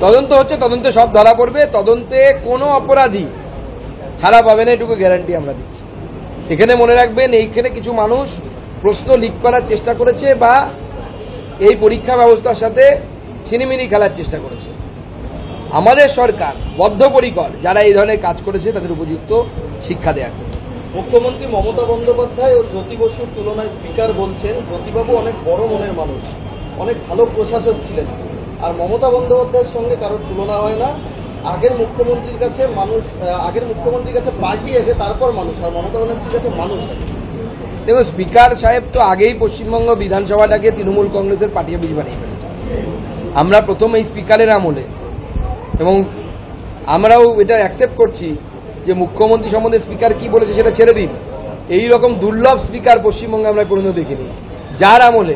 তদন্ত হচ্ছে, তদন্তে সব ধরা পড়বে, তদন্তে কোনো অপরাধী ছাড়া পাবে না, এটুকু গ্যারান্টি আমরা দিচ্ছি। এখানে মনে রাখবেন, এইখানে কিছু মানুষ প্রশ্ন লিক করার চেষ্টা করেছে বা এই পরীক্ষা ব্যবস্থার সাথে ছিনিমিনি খেলার চেষ্টা করেছে। আমাদের সরকার বদ্ধপরিকর যারা এই ধরনের কাজ করেছে তাদের উপযুক্ত শিক্ষা দেওয়ার জন্য। মুখ্যমন্ত্রী মমতা বন্দ্যোপাধ্যায় ও জ্যোতি বসুর তুলনায় স্পিকার বলছেন জ্যোতিবাবু অনেক বড় মনের মানুষ, অনেক ভালো প্রশাসক ছিলেন, আর মমতা বন্দ্যোপাধ্যায়ের সঙ্গে কারোর তুলনা হয় না। আগের মুখ্যমন্ত্রীর কাছে পার্টি আগে, তারপর মানুষ, আর মমতা ব্যানার্জির কাছে মানুষ আগে। দেখুন, স্পিকার সাহেব তো আগেই পশ্চিমবঙ্গ বিধানসভাটাকে তৃণমূল কংগ্রেসের পার্টি অফিস বানিয়ে ফেলেছে। আমরা প্রথম এই স্পিকারের আমলে, এবং আমরাও এটা অ্যাকসেপ্ট করছি যে মুখ্যমন্ত্রী সম্বন্ধে স্পিকার কি বলেছে সেটা ছেড়ে দিন, এই রকম দুর্লভ স্পিকার পশ্চিমবঙ্গে আমরা কোনোদিনও দেখিনি। যার আমলে,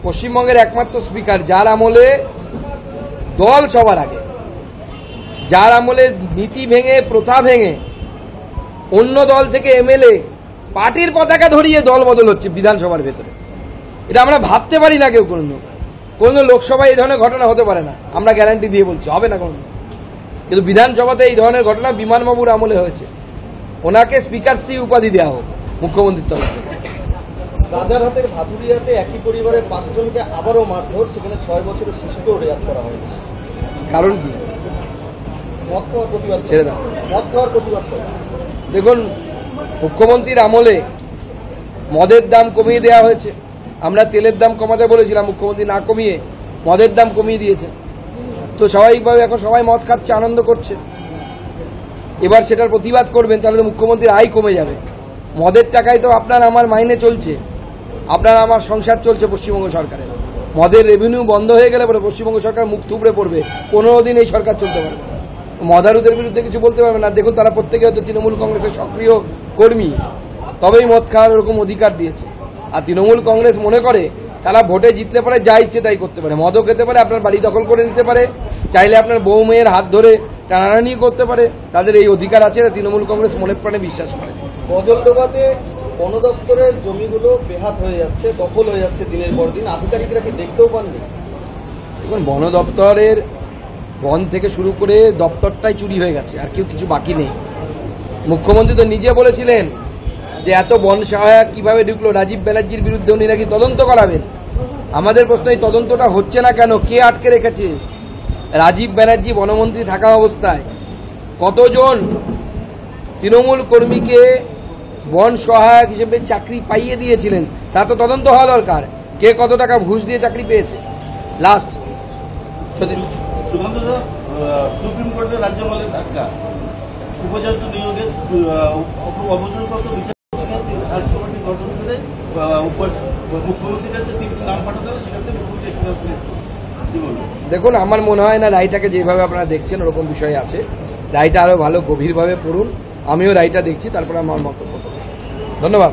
পশ্চিমবঙ্গের একমাত্র স্পিকার যার আমলে দল সবার আগে, যার আমলে নীতি ভেঙে, প্রথা ভেঙে অন্য দল থেকে এমএলএ পার্টির পতাকা ধরিয়ে দল বদল হচ্ছে বিধানসভার ভেতরে। এটা আমরা ভাবতে পারি না কেউ কোনো লোকসভায় এই ধরনের ঘটনা হতে পারে না, আমরা গ্যারান্টি দিয়ে বলছি হবে না কোনো। কিন্তু বিধানসভাতে এই ধরনের ঘটনা বিমানবাবুর আমলে হয়েছে। ওনাকে স্পিকার সি উপাধি দেওয়া হোক মুখ্যমন্ত্রীর তরফ থেকে। রাজারহাটের ভাদুরিয়াতে একই পরিবারের 5 জনকে আবারও মারধর, সেখানে 6 বছরের শিশুকেও রেয়াত করা হয়। কারণ কি? মদ খাওয়ার প্রতিবাদ। ছেড়ে দাও, মদ খাওয়ার প্রতিবাদ করে। দেখুন, মুখ্যমন্ত্রীর আমলে মদের দাম কমিয়ে দেওয়া হয়েছে। আমরা তেলের দাম কমাতে বলেছিলাম, মুখ্যমন্ত্রী না কমিয়ে মদের দাম কমিয়ে দিয়েছে। তো স্বাভাবিকভাবে এখন সবাই মদ খাচ্ছে, আনন্দ করছে। এবার সেটার প্রতিবাদ করবেন, তাহলে তো মুখ্যমন্ত্রীর আয় কমে যাবে। মদের টাকায় তো আপনার আমার মাইনে চলছে, আপনার আমার সংসার চলছে পশ্চিমবঙ্গ সরকারের। মদের রেভিনিউ বন্ধ হয়ে গেলে পরে পশ্চিমবঙ্গ সরকার মুখ থুবড়ে পড়বে, 15 দিন এই সরকার চলতে পারবে। মদারুদের বিরুদ্ধে কিছু বলতে পারবে না। দেখুন, তারা প্রত্যেকে হয়তো তৃণমূল কংগ্রেসের সক্রিয় কর্মী, তবেই মদ খাওয়ার ওরকম অধিকার দিয়েছে। আর তৃণমূল কংগ্রেস মনে করে তারা ভোটে জিতলে পারে যা ইচ্ছে তাই করতে পারে, মদও খেতে পারে, আপনার বাড়ি দখল করে নিতে পারে, চাইলে আপনার বউ মেয়ের হাত ধরে টানাটানি করতে পারে, তাদের এই অধিকার আছে। তৃণমূল কংগ্রেস মনে প্রাণে বিশ্বাস করে। বজলডোবাতে বন দপ্তরের জমিগুলো বেহাত হয়ে যাচ্ছে, দখল হয়ে যাচ্ছে দিনের পর দিন, আধিকারিকরা কি দেখতেও পাননি? দেখুন, বন দপ্তরের বন থেকে শুরু করে দপ্তরটাই চুরি হয়ে গেছে, আর কেউ কিছু বাকি নেই। মুখ্যমন্ত্রী তো নিজে বলেছিলেন যে এত বন সহায়ক কিভাবে ঢুকলো, রাজীব ব্যানার্জির বিরুদ্ধে উনি নাকি তদন্ত করাবেন। আমাদের প্রশ্ন, এই তদন্তটা হচ্ছে না কেন? কে আটকে রেখেছে? রাজীব ব্যানার্জি বনমন্ত্রী থাকা অবস্থায় কতজন তৃণমূল কর্মীকে বন সহায়ক হিসেবে চাকরি পাইয়ে দিয়েছিলেন, তা তো তদন্ত হওয়া দরকার। কে কত টাকা ঘুষ দিয়ে চাকরি পেয়েছে লাস্ট? সুপ্রিম কোর্টের রাজ্যপালের ধাক্কা, উপাচার্য নিয়োগে অবসরপ্রাপ্ত বিচারপতি গঠন করে মুখ্যমন্ত্রীর কাছে 3টি নাম পাঠাতে হবে, সেখান থেকে মুখ্যমন্ত্রী কি বলবেন? দেখুন, আমার মনে হয় না রায়টাকে যেভাবে আপনারা দেখছেন ওরকম বিষয় আছে। রায়টা আরো ভালো গভীরভাবে পড়ুন, আমিও রায়টা দেখছি, তারপরে আমার মন্তব্য করব। ধন্যবাদ।